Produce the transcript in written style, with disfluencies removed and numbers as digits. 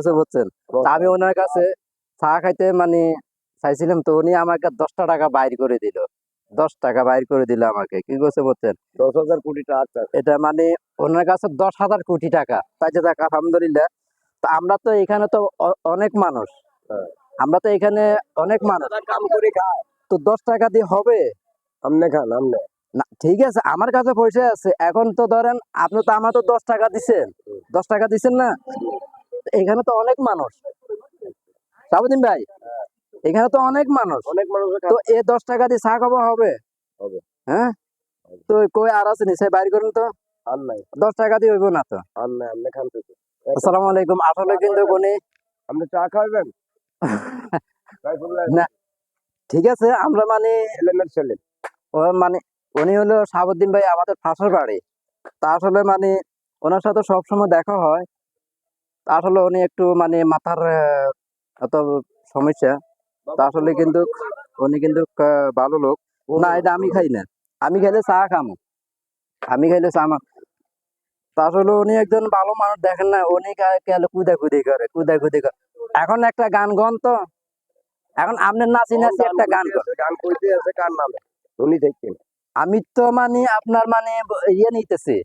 বুঝতে পারছেন? তা আমি ওনার কাছে চা খাইতে মানে চাইছিলাম, তো উনি আমাকে 10টা টাকা বাইর করে দিল। 10 টাকা বাইর করে দিল আমাকে, কি করছে বলছেন? 10,000 কোটি টাকা। এটা মানে ওনার কাছে 10,000 কোটি টাকা। তাই যে টাকা, আলহামদুলিল্লাহ। তো আমরা তো এখানে তো অনেক মানুষ, হ্যাঁ। আমরা তো এখানে অনেক মানুষ, কাম করে খায়। তো 10 টাকা দিয়ে হবে আমনে খান, আমনে। না? ঠিক আছে, আমার কাছে পয়সা আছে। এখন তো ধরেন আপনি তো আমার তো 10 টাকা দিচ্ছেন, 10 টাকা দিচ্ছেন না? এখানে তো অনেক মানুষ, সাবুদ্দিন ভাই, এখানে তো অনেক মানুষ। অনেক মানুষের তো এ 10 টাকা দিয়ে চা খাওয়া হবে? হবে। হ্যাঁ, তো কই আর আছে নি, সে বাইর করুন তো। আর নাই, 10 টাকা দিয়ে হইব না তো। আর নাই, আমনে খান তো। আসসালামু আলাইকুম। আসলে কিন্তু উনি আপনি চা খাইবেন? না, ঠিক আছে, আমরা মানে ছেলেমের ছেলে। মানে উনি হলো শাহাবুদ্দিন ভাই, আমাদের পাশের বাড়ি। তা আসলে মানে ওনার সাথে সবসময় দেখা হয়। তা আসলে উনি একটু মানে মাথার এত সমস্যা। তা আসলে কিন্তু উনি কিন্তু ভালো লোক না। এটা আমি খাই না, আমি খাইলে চা খামো, আমি খাইলে চা তা আসলে উনি একজন ভালো মানুষ, দেখেন না উনি কুদাকুদি করে, কুদাকুদি করে। এখন একটা গান গন তো, এখন আপনার নাচি নাচি একটা গান কর। গান কইতে আছে কার নামে? উনি দেখছেন। আমি তো মানে আপনার মানে ইয়ে নিতেছি।